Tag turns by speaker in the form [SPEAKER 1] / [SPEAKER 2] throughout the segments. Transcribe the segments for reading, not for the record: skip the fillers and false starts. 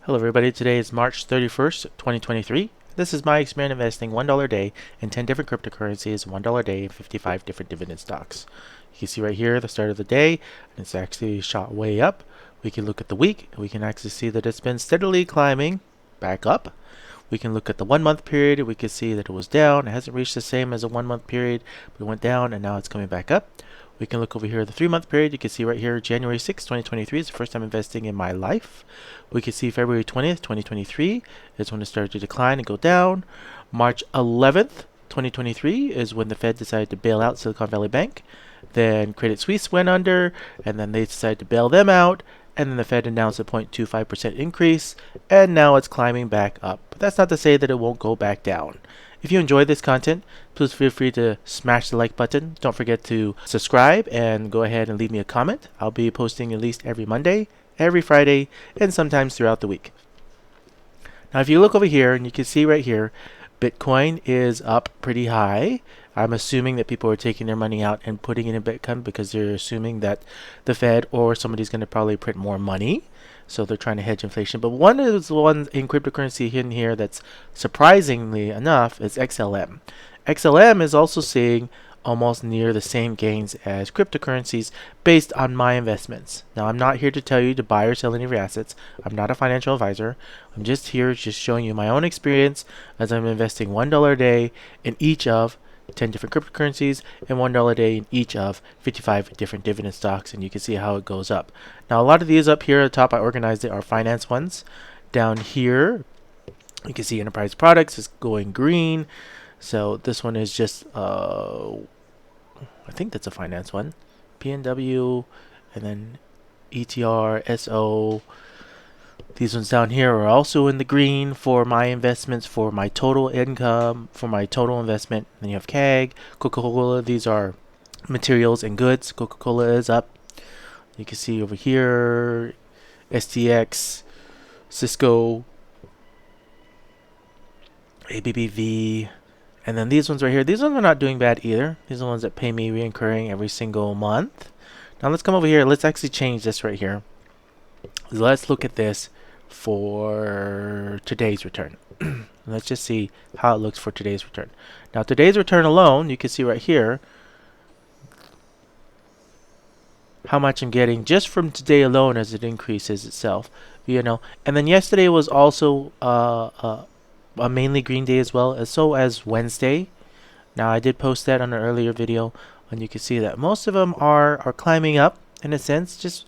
[SPEAKER 1] Hello everybody, today is March 31st, 2023. This is my experience investing $1 a day in 10 different cryptocurrencies, $1 a day in 55 different dividend stocks. You can see right here the start of the day, and it's actually shot way up. We can look at the week, and we can actually see that it's been steadily climbing back up. We can look at the 1 month period, we can see that it was down. It hasn't reached the same as a 1 month period, but it went down and now it's coming back up. We can look over here at the 3 month period. You can see right here January 6, 2023 is the first time investing in my life. We can see February 20th, 2023 is when it started to decline and go down. March 11th, 2023 is when the Fed decided to bail out Silicon Valley Bank. Then Credit Suisse went under, and then they decided to bail them out. And then the Fed announced a 0.25% increase, and now it's climbing back up. But that's not to say that it won't go back down. If you enjoyed this content, please feel free to smash the like button. Don't forget to subscribe and go ahead and leave me a comment. I'll be posting at least every Monday, every Friday, and sometimes throughout the week. Now if you look over here, and you can see right here, Bitcoin is up pretty high. I'm assuming that people are taking their money out and putting it in Bitcoin because they're assuming that the Fed or somebody's going to probably print more money. So they're trying to hedge inflation. But one of the ones in cryptocurrency hidden here that's surprisingly enough is XLM. XLM is also seeing almost near the same gains as cryptocurrencies based on my investments. Now, I'm not here to tell you to buy or sell any of your assets. I'm not a financial advisor. I'm just here just showing you my own experience as I'm investing $1 a day in each of 10 different cryptocurrencies and $1 a day in each of 55 different dividend stocks, and you can see how it goes up. Now a lot of these up here at the top I organized it are finance ones. Down here you can see enterprise products is going green, so this one is just I think that's a finance one. PNW, and then ETR, SO. These ones down here are also in the green for my investments, for my total income, for my total investment. Then you have CAG, Coca-Cola. These are materials and goods. Coca-Cola is up. You can see over here, STX, Cisco, ABBV. And then these ones right here. These ones are not doing bad either. These are the ones that pay me reoccurring every single month. Now let's come over here. Let's actually change this right here. Let's look at this for today's return. Let's just see how it looks for today's return. Now today's return alone, you can see right here how much I'm getting just from today alone as it increases itself, and then yesterday was also a mainly green day as well, as so as Wednesday. Now I did post that on an earlier video, and you can see that most of them are climbing up in a sense, just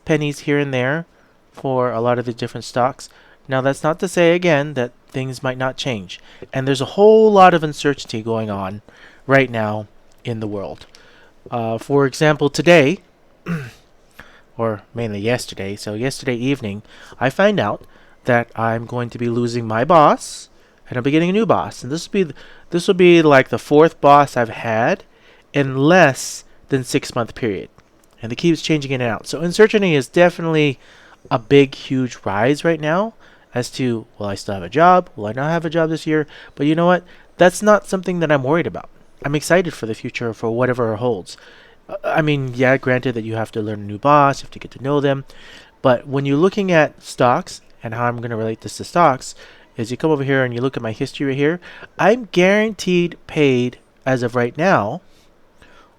[SPEAKER 1] pennies here and there for a lot of the different stocks. Now that's not to say again that things might not change, and there's a whole lot of uncertainty going on right now in the world. For example, today or mainly yesterday, so yesterday evening I find out that I'm going to be losing my boss and I'll be getting a new boss, and this will be like the fourth boss I've had in less than 6 month period, and it keeps changing in and out. So uncertainty is definitely a big, huge rise right now as to, will I still have a job? Will I not have a job this year? But you know what? That's not something that I'm worried about. I'm excited for the future, for whatever it holds. I mean, yeah, granted that you have to learn a new boss, you have to get to know them. But when you're looking at stocks, and how I'm going to relate this to stocks, is you come over here and you look at my history right here. I'm guaranteed paid, as of right now,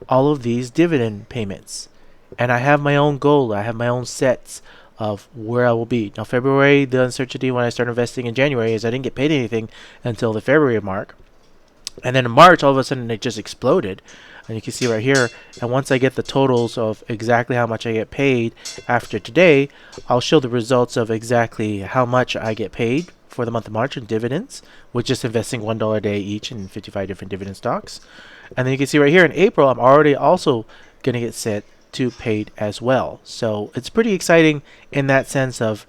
[SPEAKER 1] all of these dividend payments. And I have my own goal. I have my own sets of where I will be. Now February, the uncertainty when I started investing in January is I didn't get paid anything until the February mark. And then in March, all of a sudden it just exploded. And you can see right here, and once I get the totals of exactly how much I get paid after today, I'll show the results of exactly how much I get paid for the month of March in dividends, with just investing $1 a day each in 55 different dividend stocks. And then you can see right here in April, I'm already also going to get set to paid as well. So it's pretty exciting in that sense of,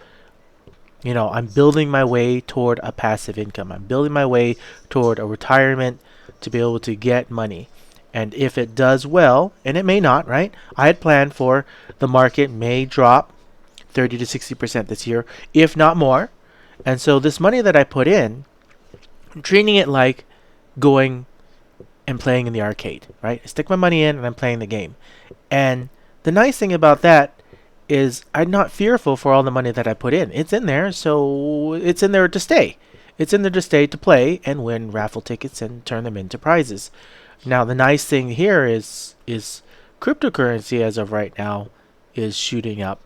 [SPEAKER 1] I'm building my way toward a passive income. I'm building my way toward a retirement to be able to get money. And if it does well, and it may not, right? I had planned for the market may drop 30 to 60% this year, if not more. And so this money that I put in, I'm treating it like going and playing in the arcade, right? I stick my money in and I'm playing the game. And the nice thing about that is I'm not fearful for all the money that I put in. It's in there, so it's in there to stay. It's in there to stay, to play and win raffle tickets and turn them into prizes. Now the nice thing here is cryptocurrency as of right now is shooting up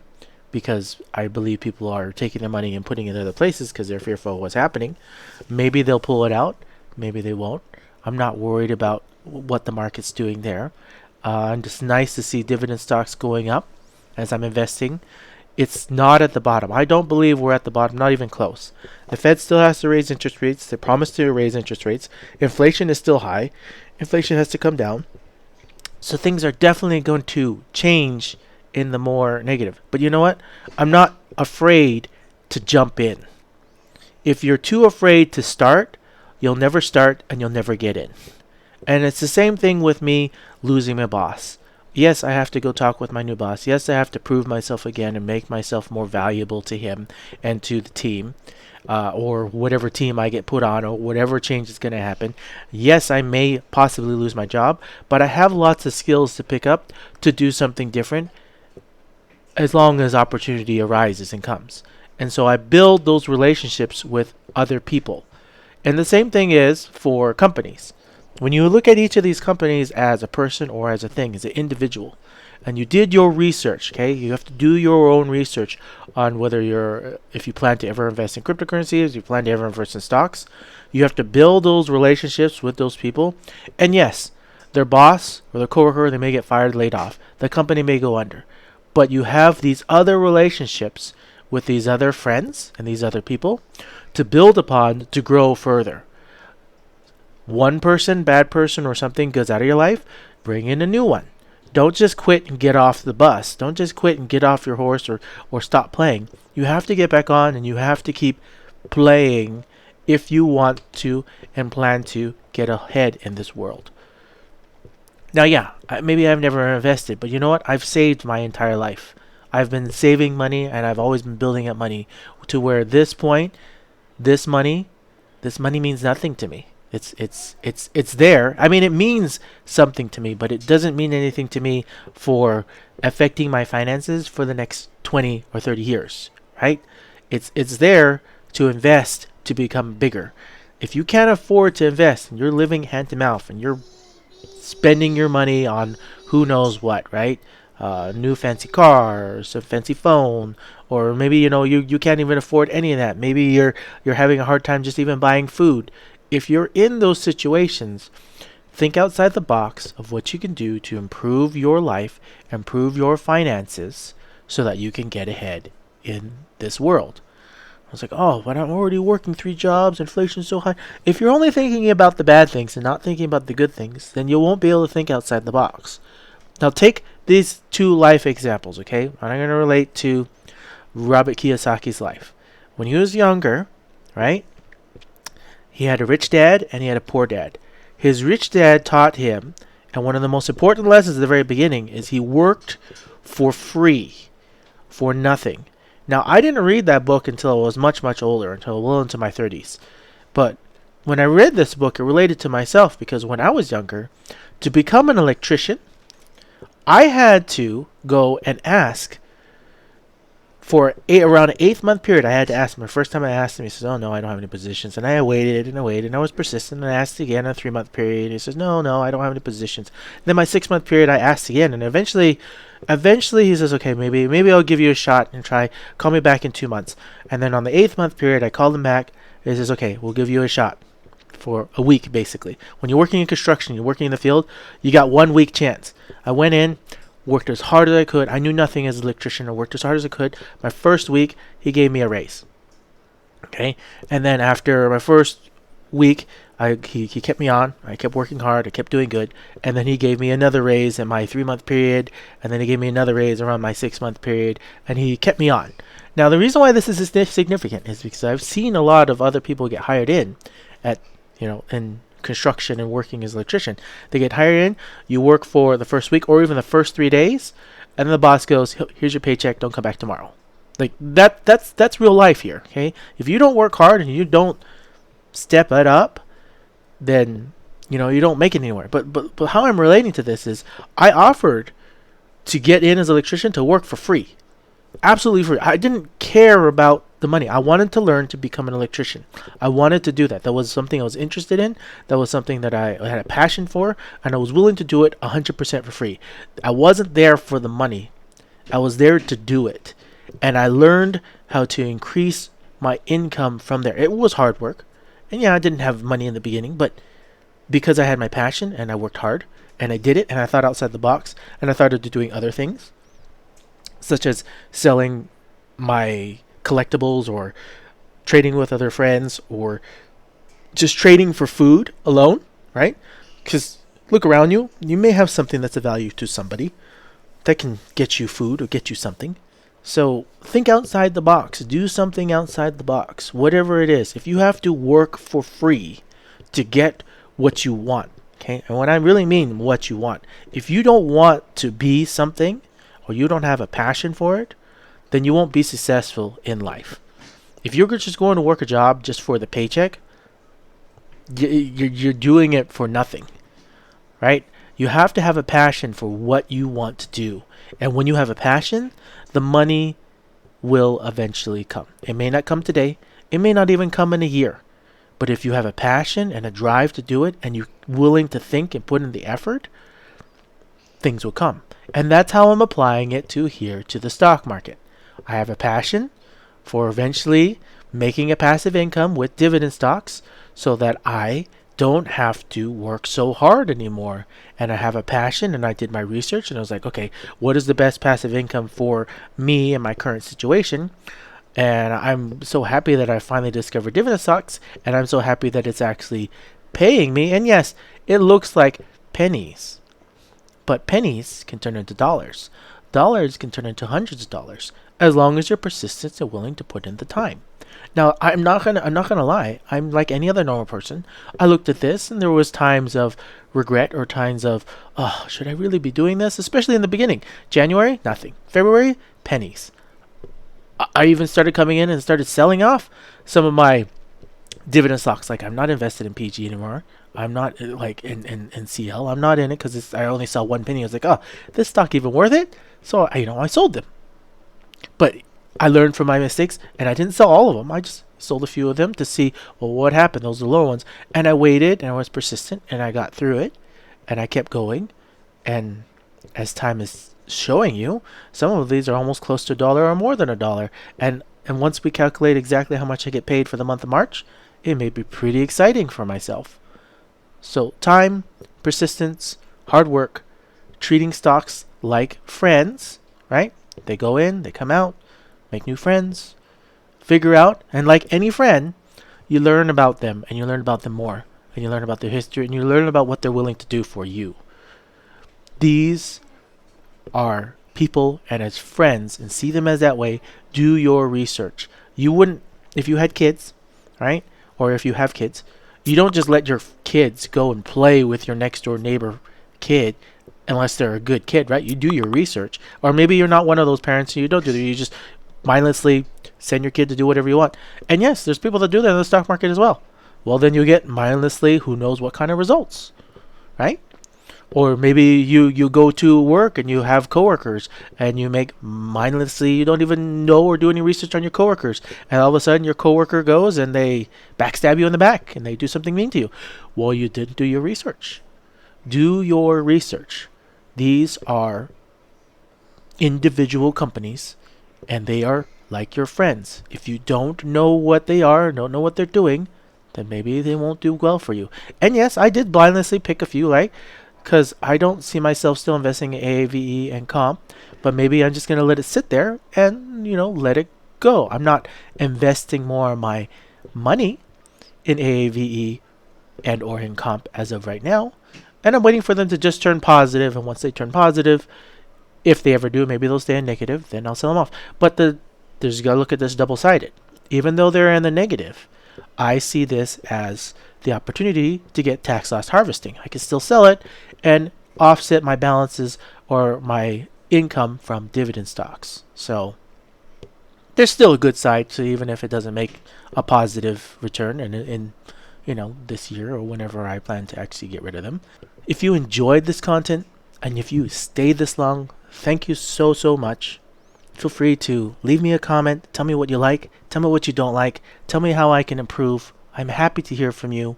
[SPEAKER 1] because I believe people are taking their money and putting it in other places because they're fearful of what's happening. Maybe they'll pull it out. Maybe they won't. I'm not worried about what the market's doing there. And it's nice to see dividend stocks going up as I'm investing. It's not at the bottom. I don't believe we're at the bottom, not even close. The Fed still has to raise interest rates. They promised to raise interest rates. Inflation is still high. Inflation has to come down. So things are definitely going to change in the more negative. But you know what? I'm not afraid to jump in. If you're too afraid to start, you'll never start and you'll never get in. And it's the same thing with me losing my boss. Yes, I have to go talk with my new boss. Yes, I have to prove myself again and make myself more valuable to him and to the team, or whatever team I get put on, or whatever change is going to happen. Yes, I may possibly lose my job, but I have lots of skills to pick up to do something different as long as opportunity arises and comes. And so I build those relationships with other people. And the same thing is for companies. When you look at each of these companies as a person or as a thing, as an individual, and you did your research, okay, you have to do your own research on if you plan to ever invest in cryptocurrencies, if you plan to ever invest in stocks, you have to build those relationships with those people. And yes, their boss or their coworker, they may get fired, laid off. The company may go under. But you have these other relationships with these other friends and these other people to build upon to grow further. One person, bad person, or something goes out of your life, bring in a new one. Don't just quit and get off the bus. Don't just quit and get off your horse or stop playing. You have to get back on and you have to keep playing if you want to and plan to get ahead in this world. Now, yeah, maybe I've never invested, but you know what? I've saved my entire life. I've been saving money and I've always been building up money to where this point, this money means nothing to me. It's there. I mean, it means something to me, but it doesn't mean anything to me for affecting my finances for the next 20 or 30 years, right? It's there to invest to become bigger. If you can't afford to invest and you're living hand to mouth and you're spending your money on who knows what, right? New fancy cars, a fancy phone, or maybe you can't even afford any of that. Maybe you're having a hard time just even buying food. If you're in those situations, think outside the box of what you can do to improve your life, improve your finances, so that you can get ahead in this world. I was like, oh, but I'm already working 3 jobs, inflation's so high. If you're only thinking about the bad things and not thinking about the good things, then you won't be able to think outside the box. Now take these 2 life examples, okay? I'm going to relate to Robert Kiyosaki's life. When he was younger, right? He had a rich dad and he had a poor dad. His rich dad taught him, and one of the most important lessons at the very beginning is he worked for free, for nothing. Now, I didn't read that book until I was much, much older, until well into my 30s. But when I read this book, it related to myself because when I was younger, to become an electrician, I had to go and ask for around an 8-month period. I had to ask him. The first time I asked him, he says, oh, no, I don't have any positions. And I waited and I waited, and I was persistent. And I asked again on a 3-month period. He says, no, I don't have any positions. Then my 6-month period, I asked again. And eventually he says, okay, maybe I'll give you a shot and try. Call me back in 2 months. And then on the 8th-month period, I called him back. He says, okay, we'll give you a shot for a week, basically. When you're working in construction, you're working in the field, you got 1 week chance. I went in, worked as hard as I could. I knew nothing as an electrician. I worked as hard as I could. My first week, he gave me a raise. Okay? And then after my first week, he kept me on. I kept working hard. I kept doing good. And then he gave me another raise in my 3-month period. And then he gave me another raise around my 6-month period. And he kept me on. Now, the reason why this is significant is because I've seen a lot of other people get hired in in construction and working as an electrician. They get hired in, you work for the first week or even the first 3 days, and then the boss goes, here's your paycheck, don't come back tomorrow. Like that's real life here, okay? If you don't work hard and you don't step it up, then you don't make it anywhere. But how I'm relating to this is I offered to get in as an electrician to work for free. Absolutely free. I didn't care about the money. I wanted to learn to become an electrician. I wanted to do that. That was something I was interested in. That was something that I had a passion for, and I was willing to do it 100% for free. I wasn't there for the money. I was there to do it. And I learned how to increase my income from there. It was hard work. And yeah, I didn't have money in the beginning, but because I had my passion and I worked hard and I did it and I thought outside the box and I started doing other things, such as selling my collectibles or trading with other friends or just trading for food alone, right? Because look around you, you may have something that's of value to somebody that can get you food or get you something. So think outside the box, do something outside the box, whatever it is. If you have to work for free to get what you want, okay? And what I really mean what you want, if you don't want to be something or you don't have a passion for it, then you won't be successful in life. If you're just going to work a job just for the paycheck, you're doing it for nothing, right? You have to have a passion for what you want to do. And when you have a passion, the money will eventually come. It may not come today. It may not even come in a year. But if you have a passion and a drive to do it and you're willing to think and put in the effort, things will come. And that's how I'm applying it to here to the stock market. I have a passion for eventually making a passive income with dividend stocks so that I don't have to work so hard anymore. And I have a passion and I did my research and I was like, okay, what is the best passive income for me in my current situation? And I'm so happy that I finally discovered dividend stocks, and I'm so happy that it's actually paying me. And yes, it looks like pennies, but pennies can turn into dollars. Dollars can turn into hundreds of dollars as long as you're persistent and willing to put in the time. Now, I'm not gonna lie. I'm like any other normal person. I looked at this, and there was times of regret or times of, oh, should I really be doing this? Especially in the beginning. January, nothing. February, pennies. I even started coming in and started selling off some of my dividend stocks. Like, I'm not invested in PG anymore. I'm not like in CL. I'm not in it because I only sell one penny. I was like, oh, this stock even worth it? So I sold them. But I learned from my mistakes, and I didn't sell all of them. I just sold a few of them to see, well, what happened. Those are the lower ones. And I waited, and I was persistent, and I got through it, and I kept going. And as time is showing you, some of these are almost close to $1 or more than $1. And once we calculate exactly how much I get paid for the month of March, it may be pretty exciting for myself. So time, persistence, hard work, treating stocks like friends, right? They go in, they come out, make new friends, figure out, and like any friend, you learn about them and you learn about them more, and you learn about their history, and you learn about what they're willing to do for you. These are people, and as friends, and see them as that way, do your research. You wouldn't, if you had kids, right? Or if you have kids, you don't just let your kids go and play with your next door neighbor kid unless they're a good kid, right? You do your research. Or maybe you're not one of those parents and you don't do that. You just mindlessly send your kid to do whatever you want. And yes, there's people that do that in the stock market as well. Well, then you get mindlessly who knows what kind of results, right? Or maybe you go to work and you have coworkers and you make mindlessly, you don't even know or do any research on your coworkers. And all of a sudden your coworker goes and they backstab you in the back and they do something mean to you. Well, you didn't do your research. Do your research. These are individual companies and they are like your friends. If you don't know what they are, don't know what they're doing, then maybe they won't do well for you. And yes, I did blindlessly pick a few, right? Because I don't see myself still investing in AAVE and comp, but maybe I'm just going to let it sit there and, let it go. I'm not investing more of my money in AAVE and or in comp as of right now. And I'm waiting for them to just turn positive. And once they turn positive, if they ever do, maybe they'll stay in negative, then I'll sell them off. But there's you got to look at this double-sided. Even though they're in the negative, I see this as the opportunity to get tax loss harvesting. I can still sell it and offset my balances or my income from dividend stocks. So there's still a good side to, even if it doesn't make a positive return in this year or whenever I plan to actually get rid of them. If you enjoyed this content and if you stayed this long, thank you so much. Feel free to leave me a comment. Tell me what you like. Tell me what you don't like. Tell me how I can improve. I'm happy to hear from you.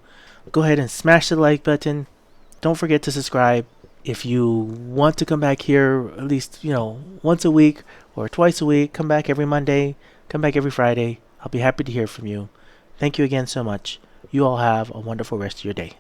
[SPEAKER 1] Go ahead and smash the like button. Don't forget to subscribe. If you want to come back here at least, once a week or twice a week, come back every Monday, come back every Friday. I'll be happy to hear from you. Thank you again so much. You all have a wonderful rest of your day.